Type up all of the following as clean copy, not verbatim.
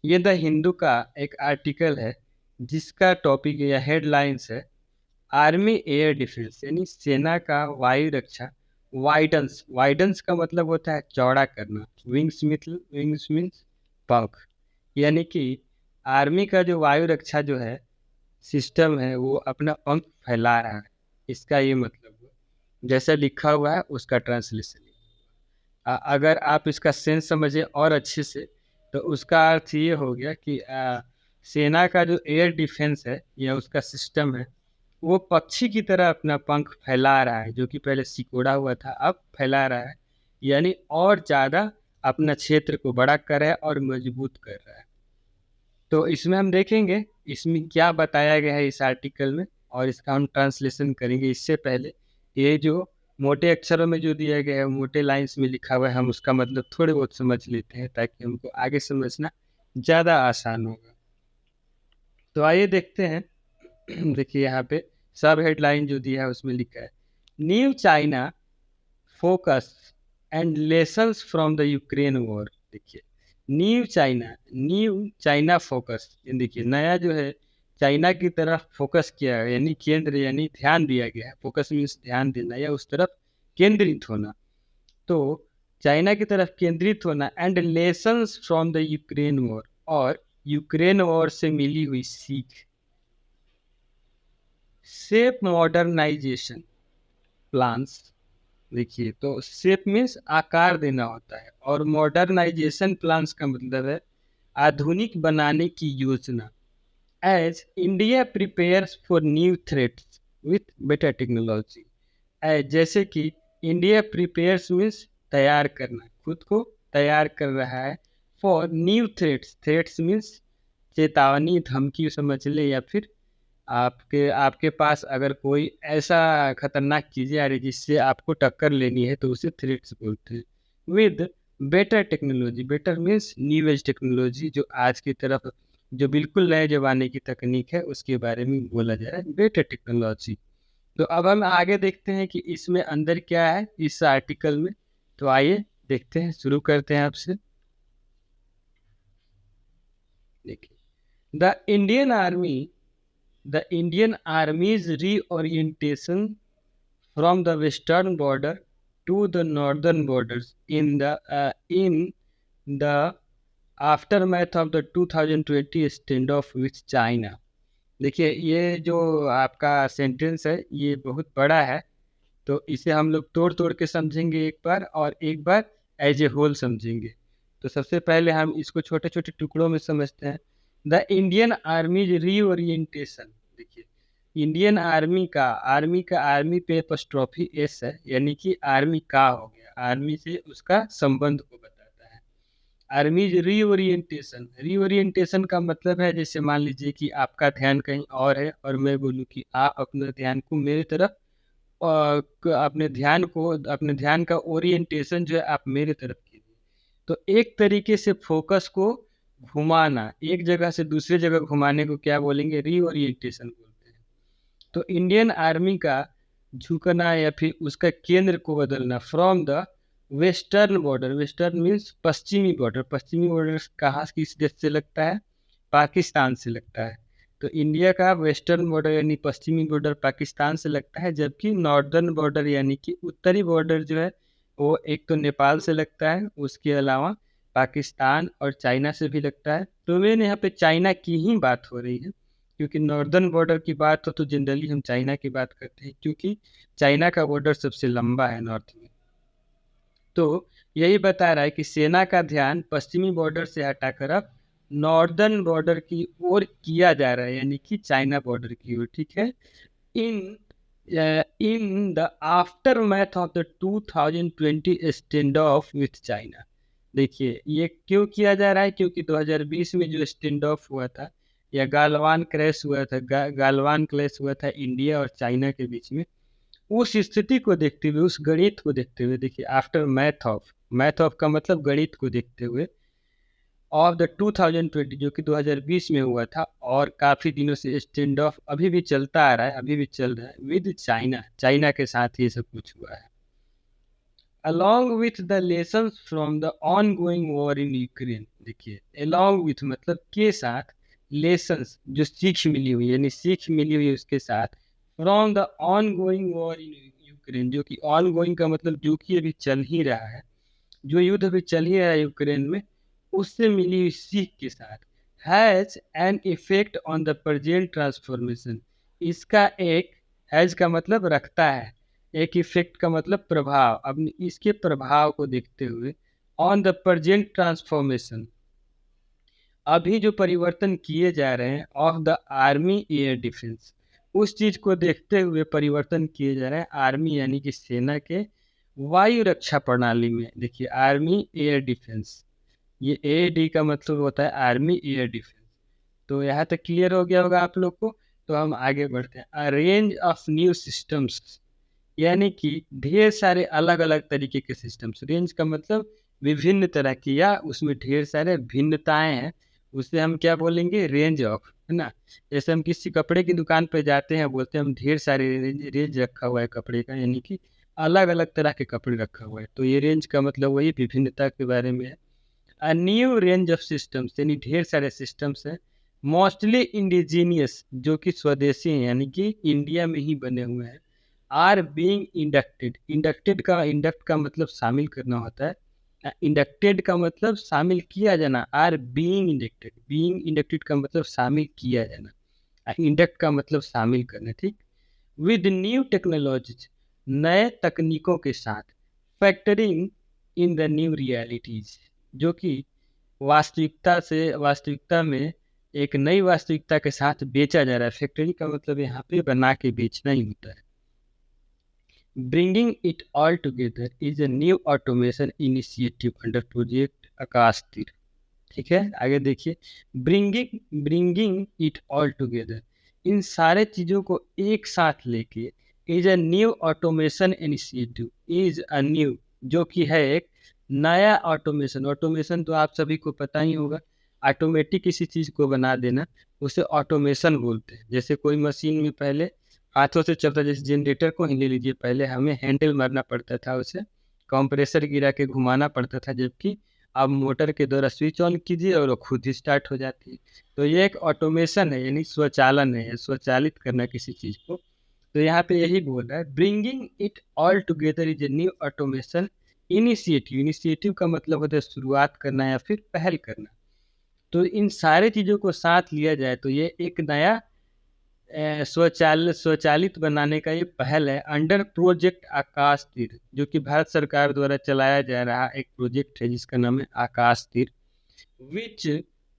ये द हिंदू का एक आर्टिकल है जिसका टॉपिक या हेडलाइंस है आर्मी एयर डिफेंस यानी सेना का वायु रक्षा। वाइडन्स वाइडन्स का मतलब होता है चौड़ा करना। विंग्स मीन्स पंख। यानी कि आर्मी का जो वायु रक्षा जो है सिस्टम है वो अपना पंख फैला रहा है। इसका ये मतलब है जैसा लिखा हुआ है उसका ट्रांसलेशन। अगर आप इसका सेंस समझे और अच्छे से तो उसका अर्थ ये हो गया कि सेना का जो एयर डिफेंस है या उसका सिस्टम है वो पक्षी की तरह अपना पंख फैला रहा है, जो कि पहले सिकोड़ा हुआ था अब फैला रहा है। यानी और ज़्यादा अपना क्षेत्र को बड़ा कर रहा है और मजबूत कर रहा है। तो इसमें हम देखेंगे इसमें क्या बताया गया है इस आर्टिकल में और इसका हम ट्रांसलेशन करेंगे। इससे पहले ये जो मोटे अक्षरों में जो दिया गया है मोटे लाइंस में लिखा हुआ है हम उसका मतलब थोड़े बहुत समझ लेते हैं ताकि हमको आगे समझना ज़्यादा आसान होगा। तो आइए देखते हैं। देखिए यहाँ पे सब हेडलाइन जो दिया है उसमें लिखा है new China focus and lessons from the Ukraine war. देखिए न्यू चाइना फोकस, देखिए नया जो है चाइना की तरफ फोकस किया है यानी केंद्र यानी ध्यान दिया गया है। फोकस मीन्स ध्यान देना या उस तरफ केंद्रित होना। तो चाइना की तरफ केंद्रित होना and lessons from the Ukraine war और यूक्रेन वॉर से मिली हुई सीख। Safe modernisation plans. देखिए तो शेप मीन्स आकार देना होता है और मॉडर्नाइजेशन प्लान्स का मतलब है आधुनिक बनाने की योजना। As India prepares for new threats with better technology. जैसे कि इंडिया प्रिपेयर्स मीन्स तैयार करना, खुद को तैयार कर रहा है for new threats. Threats means चेतावनी धमकी समझ ले या फिर आपके आपके पास अगर कोई ऐसा खतरनाक चीज़ें आ रही जिससे आपको टक्कर लेनी है तो उसे थ्रेट्स बोलते हैं। With better technology, better means new age technology, जो आज की तरफ जो बिल्कुल नए ज़माने की तकनीक है उसके बारे में बोला जा रहा है बेटर टेक्नोलॉजी। तो अब हम आगे देखते हैं कि इसमें अंदर क्या है इस आर्टिकल में। तो आइए देखते हैं, शुरू करते हैं आपसे। देखिए the Indian आर्मीज reorientation from the western border to the northern borders in the aftermath of the 2020 standoff with China। देखिए ये जो आपका सेंटेंस है ये बहुत बड़ा है, तो इसे हम लोग तोड़ तोड़ के समझेंगे एक बार और एक बार एज ए होल समझेंगे। तो सबसे पहले हम इसको छोटे छोटे टुकड़ों में समझते हैं। The Indian army reorientation. देखिए इंडियन आर्मी पे एपॉस्ट्रोफी एस है यानी कि आर्मी का हो गया, आर्मी से उसका संबंध को बताता है। आर्मी रीओरिएंटेशन का मतलब है जैसे मान लीजिए कि आपका ध्यान कहीं और है और मैं बोलूँ कि आप अपने ध्यान को मेरी तरफ अपने ध्यान का ओरिएंटेशन जो है आप मेरे तरफ कीजिए। तो एक तरीके से फोकस को घुमाना, एक जगह से दूसरी जगह घुमाने को क्या बोलेंगे, रीओरिएंटेशन बोलते हैं। तो इंडियन आर्मी का झुकना या फिर उसका केंद्र को बदलना from the western border. Western means पश्चिमी बॉर्डर। पश्चिमी बॉर्डर कहाँ किस देश से लगता है, पाकिस्तान से लगता है। तो इंडिया का वेस्टर्न बॉर्डर यानी पश्चिमी बॉर्डर पाकिस्तान से लगता है, जबकि नॉर्दर्न बॉर्डर यानी कि उत्तरी बॉर्डर जो है वो एक तो नेपाल से लगता है, उसके अलावा पाकिस्तान और चाइना से भी लगता है। तो मैंने यहाँ पे चाइना की ही बात हो रही है क्योंकि नॉर्दर्न बॉर्डर की बात हो तो जनरली हम चाइना की बात करते हैं क्योंकि चाइना का बॉर्डर सबसे लंबा है नॉर्थ में। तो यही बता रहा है कि सेना का ध्यान पश्चिमी बॉर्डर से हटाकर अब नॉर्दर्न बॉर्डर की ओर किया जा रहा है यानी कि चाइना बॉर्डर की ओर। ठीक है। In in the aftermath of the 2020 stand off with China. देखिए ये क्यों किया जा रहा है, क्योंकि 2020 में जो स्टैंड ऑफ हुआ था या गालवान क्रैश हुआ था, गालवान क्लैश हुआ था इंडिया और चाइना के बीच में, उस स्थिति को देखते हुए, उस गणित को देखते हुए, देखिए आफ्टर मैथ ऑफ का मतलब गणित को देखते हुए, ऑफ द 2020 जो कि 2020 में हुआ था और काफ़ी दिनों से स्टैंड ऑफ अभी भी चलता आ रहा है, अभी भी चल रहा है विद चाइना। चाइना के साथ ये सब कुछ हुआ है। along with the lessons from the ongoing war in Ukraine। देखिए along with मतलब के साथ, lessons जो सीख मिली हुई यानी सीख मिली हुई उसके साथ, from the ongoing war in Ukraine, जो कि ongoing का मतलब जो कि अभी चल ही रहा है, जो युद्ध अभी चल ही रहा है यूक्रेन में, उससे मिली हुई सीख के साथ, has an effect on the present transformation. इसका एक, हैज का मतलब रखता है, एक इफेक्ट का मतलब प्रभाव, अब इसके प्रभाव को देखते हुए, ऑन द प्रेजेंट ट्रांसफॉर्मेशन, अभी जो परिवर्तन किए जा रहे हैं, of the army air defence, उस चीज को देखते हुए परिवर्तन किए जा रहे हैं आर्मी यानी कि सेना के वायु रक्षा प्रणाली में। देखिए आर्मी एयर डिफेंस, ये ए डी का मतलब होता है आर्मी एयर डिफेंस। तो यहाँ तक क्लियर हो गया होगा आप लोग को। तो हम आगे बढ़ते हैं। अ रेंज ऑफ न्यू सिस्टम्स, यानी कि ढेर सारे अलग अलग तरीके के सिस्टम्स। रेंज का मतलब विभिन्न तरह की, या उसमें ढेर सारे भिन्नताएं हैं, उसे हम क्या बोलेंगे, रेंज ऑफ, है ना। जैसे हम किसी कपड़े की दुकान पर जाते हैं, बोलते हैं हम ढेर सारे रेंज रखा हुआ है कपड़े का, यानी कि अलग अलग तरह के कपड़े रखा हुआ है। तो ये रेंज का मतलब वही विभिन्नता के बारे में है। A new range of systems, यानी ढेर सारे सिस्टम्स हैं, मोस्टली इंडिजीनियस, जो कि स्वदेशी हैं यानी कि इंडिया में ही बने हुए हैं, आर बीइंग इंडक्टेड। इंडक्टेड का, इंडक्ट का मतलब शामिल करना होता है, इंडक्टेड का मतलब शामिल किया जाना, or being inducted, being inducted का मतलब शामिल किया जाना, इंडक्ट का मतलब शामिल करना, ठीक। विद न्यू टेक्नोलॉजीज, नए तकनीकों के साथ, factoring in the new realities, जो कि वास्तविकता से, वास्तविकता में एक नई वास्तविकता के साथ बेचा जा रहा है। फैक्टरी का मतलब यहाँ पे बना के बेचना ही होता है। Bringing it all together is a new automation initiative under project Akash Teer. ठीक है, आगे देखिए। ब्रिंगिंग इट ऑल टुगेदर, इन सारे चीज़ों को एक साथ लेके, is a new automation initiative, is a new, जो कि है एक नया ऑटोमेशन। ऑटोमेशन तो आप सभी को पता ही होगा, ऑटोमेटिक किसी चीज़ को बना देना, उसे ऑटोमेशन बोलते हैं। जैसे कोई मशीन में पहले हाथों से चलता, जैसे जनरेटर को ही ले लीजिए, पहले हमें हैंडल मारना पड़ता था, उसे कंप्रेसर गिरा के घुमाना पड़ता था, जबकि अब मोटर के द्वारा स्विच ऑन कीजिए और वो खुद ही स्टार्ट हो जाती है। तो ये एक ऑटोमेशन है, यानी स्वचालन है, स्वचालित करना किसी चीज़ को। तो यहाँ पे यही बोल रहा है, bringing it all together is a new automation initiative. Initiative का मतलब होता है शुरुआत करना या फिर पहल करना। तो इन सारे चीज़ों को साथ लिया जाए तो ये एक नया स्वचालित बनाने का ये पहल है, अंडर प्रोजेक्ट आकाश तीर, जो कि भारत सरकार द्वारा चलाया जा रहा एक प्रोजेक्ट है जिसका नाम है Akash Teer, which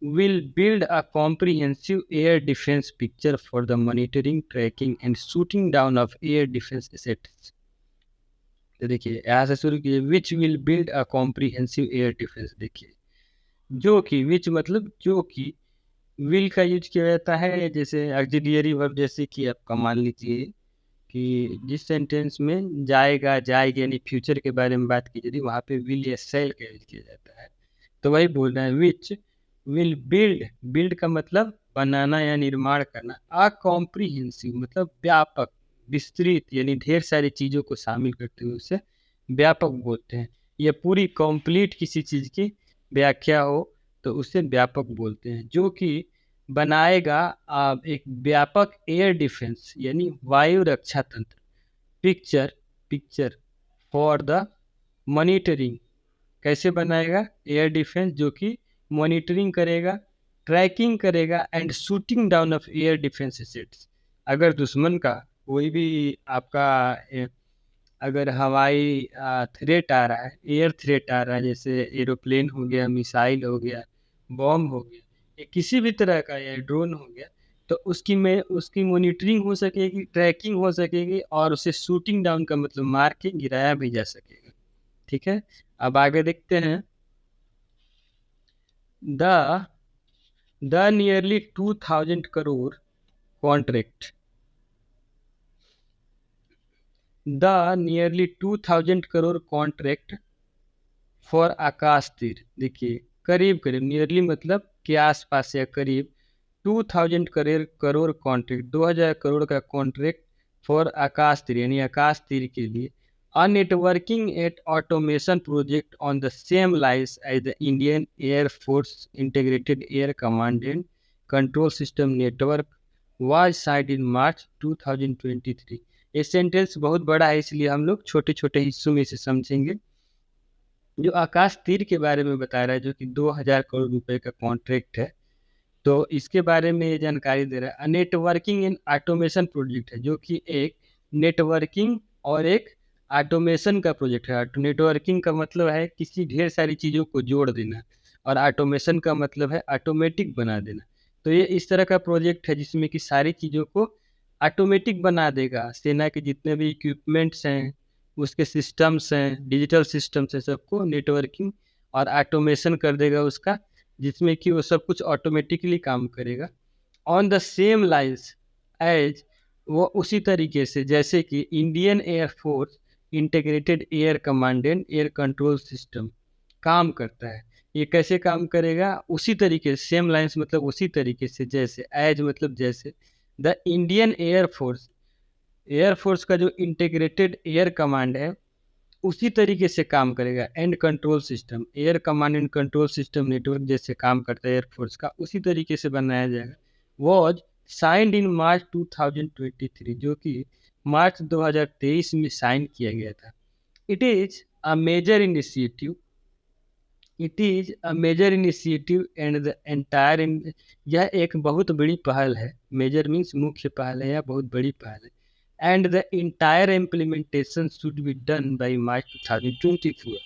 will build a comprehensive air defence picture for the monitoring, tracking and shooting down of air defence assets. तो देखिए यहाँ से शुरू कीजिए, which will build a comprehensive air defence. देखिए जो कि, विच मतलब जो कि, विल का यूज किया जाता है जैसे ऑक्सिलियरी वर्ब, जैसे कि आपका मान लीजिए कि जिस सेंटेंस में जाएगा, जाएगी, यानी फ्यूचर के बारे में बात की जाती है, वहाँ पे विल या सेल का यूज किया जाता है। तो वही बोल रहे हैं, विच विल बिल्ड, बिल्ड का मतलब बनाना या निर्माण करना, आ कॉम्प्रिहेंसिव मतलब व्यापक, विस्तृत, यानी ढेर सारी चीज़ों को शामिल करते हुए उसे व्यापक बोलते हैं। यह पूरी कंप्लीट किसी चीज़ की व्याख्या हो तो उसे व्यापक बोलते हैं, जो कि बनाएगा एक व्यापक एयर डिफेंस यानी वायु रक्षा तंत्र, picture, picture for the monitoring, कैसे बनाएगा एयर डिफेंस, जो कि मॉनिटरिंग करेगा, ट्रैकिंग करेगा and shooting down of air defence assets. अगर दुश्मन का कोई भी आपका अगर हवाई थ्रेट आ रहा है, एयर थ्रेट आ रहा है, जैसे एरोप्लेन हो गया, मिसाइल हो गया, बॉम्ब हो गया, या किसी भी तरह का, या ड्रोन हो गया, तो उसकी मॉनिटरिंग हो सकेगी, ट्रैकिंग हो सकेगी, और उसे शूटिंग डाउन का मतलब मार के गिराया भी जा सकेगा। ठीक है, अब आगे देखते हैं। The nearly 2000 crore contract, the nearly 2000 crore contract for Akash Teer. देखिए करीब करीब, नियरली मतलब के आसपास या करीब, 2000 करोड़ कॉन्ट्रैक्ट, 2000 करोड़ का कॉन्ट्रैक्ट फॉर आकाश तीर यानी आकाश तीर के लिए, A networking and automation project on the same lines as the Indian Air Force Integrated Air Command and Control System Network was signed in March 2023. ये सेंटेंस बहुत बड़ा है, इसलिए हम लोग छोटे छोटे हिस्सों में इसे समझेंगे। जो आकाश तीर के बारे में बता रहा है, जो कि 2000 करोड़ रुपए का कॉन्ट्रैक्ट है, तो इसके बारे में ये जानकारी दे रहा है। नेटवर्किंग एंड ऑटोमेशन प्रोजेक्ट है, जो कि एक नेटवर्किंग और एक ऑटोमेशन का प्रोजेक्ट है। नेटवर्किंग का मतलब है किसी ढेर सारी चीज़ों को जोड़ देना, और ऑटोमेशन का मतलब है ऑटोमेटिक बना देना। तो ये इस तरह का प्रोजेक्ट है जिसमें कि सारी चीज़ों को ऑटोमेटिक बना देगा। सेना के जितने भी इक्विपमेंट्स हैं, उसके सिस्टम्स हैं, डिजिटल सिस्टम्स हैं, सबको नेटवर्किंग और ऑटोमेशन कर देगा उसका, जिसमें कि वो सब कुछ ऑटोमेटिकली काम करेगा। On the same lines as, वो उसी तरीके से जैसे कि Indian air force integrated air command and air control system काम करता है। ये कैसे काम करेगा? उसी तरीके से, सेम लाइन्स मतलब उसी तरीके से, जैसे एज मतलब जैसे द इंडियन एयरफोर्स का जो इंटीग्रेटेड एयर कमांड है उसी तरीके से काम करेगा। And control system, air command and control system network जैसे काम करता है एयरफोर्स का, उसी तरीके से बनाया जाएगा। वॉज साइंड इन मार्च 2023, जो कि मार्च 2023 में साइन किया गया था। It is a major initiative and the entire, यह एक बहुत बड़ी पहल है। मेजर मीन्स मुख्य पहल है या बहुत बड़ी पहल है। And the entire implementation should be done by मार्च 2024।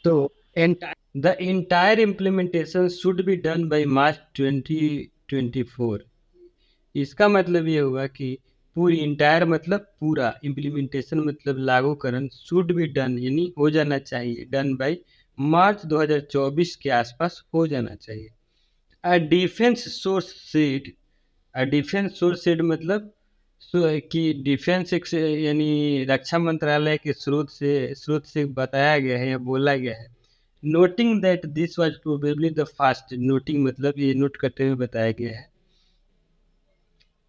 तो the entire implementation should be done by मार्च 2024। इसका मतलब ये होगा कि पूरी, इंटायर मतलब पूरा, इम्प्लीमेंटेशन मतलब लागूकरण, शुड बी डन यानी हो जाना चाहिए, डन बाई मार्च 2024 के आसपास हो जाना चाहिए। अ डिफेंस सोर्स सेड, मतलब कि डिफेंस यानी रक्षा मंत्रालय के स्रोत से बताया गया है या बोला गया है। Noting that this was probably the fast, noting मतलब ये नोट करते हुए बताया गया है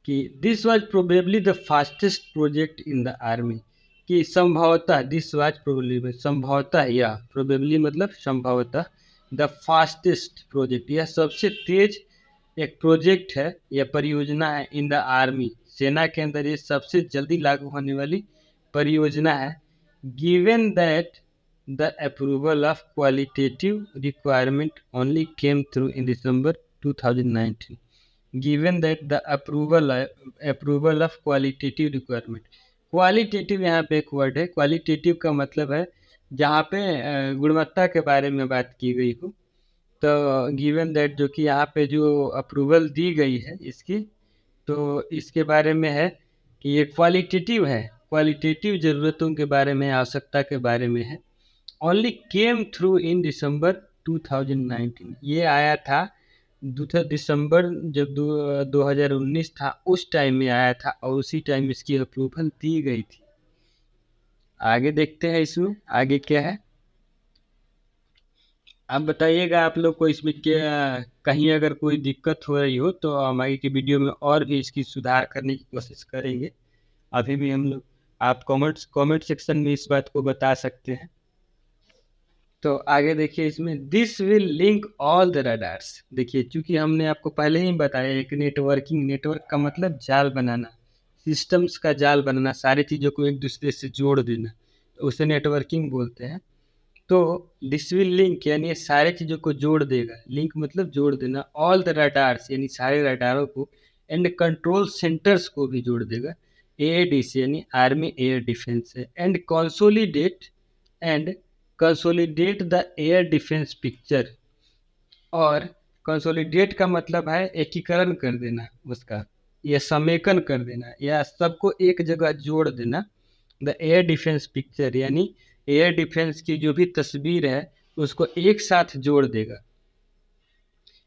कि this was probably the fastest project in the army, कि संभवतः, दिस वाज प्रोबेबली में संभवतः, यह प्रोबेबली मतलब संभवतः, द फास्टेस्ट प्रोजेक्ट, यह सबसे तेज एक प्रोजेक्ट है या परियोजना है इन द आर्मी, सेना के अंदर ये सबसे जल्दी लागू होने वाली परियोजना है। Given that the approval of qualitative requirement only came through in December 2019। given that the approval of qualitative requirement, qualitative यहाँ पे एक वर्ड है। क्वालिटेटिव का मतलब है जहाँ पे गुणवत्ता के बारे में बात की गई हो। तो गिवन दैट, जो कि यहाँ पे जो अप्रूवल दी गई है इसकी, तो इसके बारे में है कि ये क्वालिटेटिव है, क्वालिटेटिव ज़रूरतों के बारे में, आवश्यकता के बारे में है। ओनली केम थ्रू इन दिसंबर 2019, ये आया था दिसंबर, जब 2019 था उस टाइम में आया था, और उसी टाइम इसकी अप्रूवल दी गई थी। आगे देखते हैं इसमें आगे क्या है। आप बताइएगा आप लोग को इसमें क्या, कहीं अगर कोई दिक्कत हो रही हो तो हम आगे की वीडियो में और भी इसकी सुधार करने की कोशिश करेंगे। अभी भी हम लोग, आप कमेंट सेक्शन में इस बात को बता सकते हैं। तो आगे देखिए इसमें, this will link all the radars. देखिए चूंकि हमने आपको पहले ही बताया कि नेटवर्क का मतलब जाल बनाना, सिस्टम्स का जाल बनाना, सारी चीज़ों को एक दूसरे से जोड़ देना, तो उसे नेटवर्किंग बोलते हैं। तो दिस विल लिंक यानी ये सारे चीज़ों को जोड़ देगा, लिंक मतलब जोड़ देना, ऑल द रडार्स यानी सारे रडारों को, एंड कंट्रोल सेंटर्स को भी जोड़ देगा। AADC यानी आर्मी एयर डिफेंस है। And consolidate the air defence picture, और कंसोलिडेट का मतलब है एकीकरण कर देना उसका, या समेकन कर देना, या सबको एक जगह जोड़ देना। द एयर डिफेंस पिक्चर यानी एयर डिफेंस की जो भी तस्वीर है उसको एक साथ जोड़ देगा।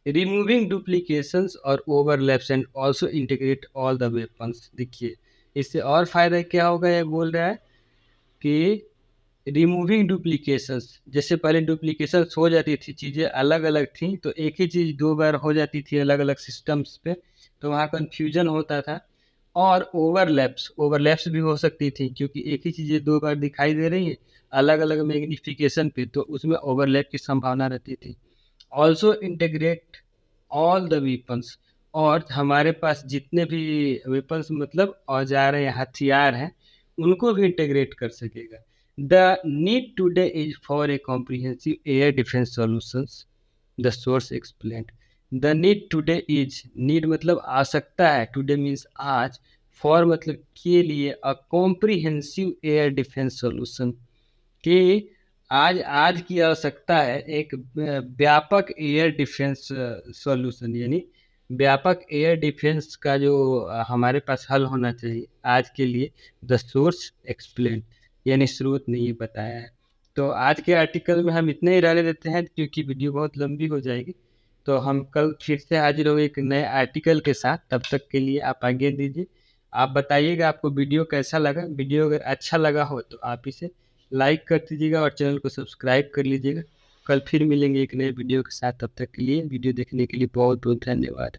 रिमूविंग डुप्लीकेशंस और overlaps and also integrate all the weapons. देखिए इससे और फायदा क्या होगा, ये बोल रहा है कि रिमूविंग डुप्लीकेशंस, जैसे पहले डुप्लीकेशंस हो जाती थी, चीज़ें अलग अलग थी, तो एक ही चीज़ दो बार हो जाती थी अलग अलग सिस्टम्स पे, तो वहाँ कन्फ्यूजन होता था। और ओवरलैप्स भी हो सकती थी, क्योंकि एक ही चीज़ें 2 बार दिखाई दे रही हैं, अलग-अलग मैग्नीफिकेशन पे, तो उसमें ओवरलैप की संभावना रहती थी। Also integrate all the weapons, और हमारे पास जितने भी वेपन्स मतलब औजार हैं, हथियार हैं, उनको भी इंटीग्रेट कर सकेगा। The need today is for a comprehensive air defence solutions, the source explained. The need today is, need मतलब आवश्यकता है, टुडे मीन्स आज, फॉर मतलब के लिए, अ कॉम्प्रिहेंसिव एयर डिफेंस सॉल्यूशन, कि आज आज की आवश्यकता है एक व्यापक एयर डिफेंस सॉल्यूशन, यानी व्यापक एयर डिफेंस का जो हमारे पास हल होना चाहिए आज के लिए। द सोर्स एक्सप्लेन, यानी स्रोत ने ये बताया है। तो आज के आर्टिकल में हम इतने ही रहने देते हैं, क्योंकि वीडियो बहुत लंबी हो जाएगी। तो हम कल फिर से हाजिर होंगे एक नए आर्टिकल के साथ। तब तक के लिए आप आगे दीजिए। आप बताइएगा आपको वीडियो कैसा लगा। वीडियो अगर अच्छा लगा हो तो आप इसे लाइक कर दीजिएगा और चैनल को सब्सक्राइब कर लीजिएगा। कल फिर मिलेंगे एक नए वीडियो के साथ। तब तक के लिए वीडियो देखने के लिए बहुत बहुत धन्यवाद।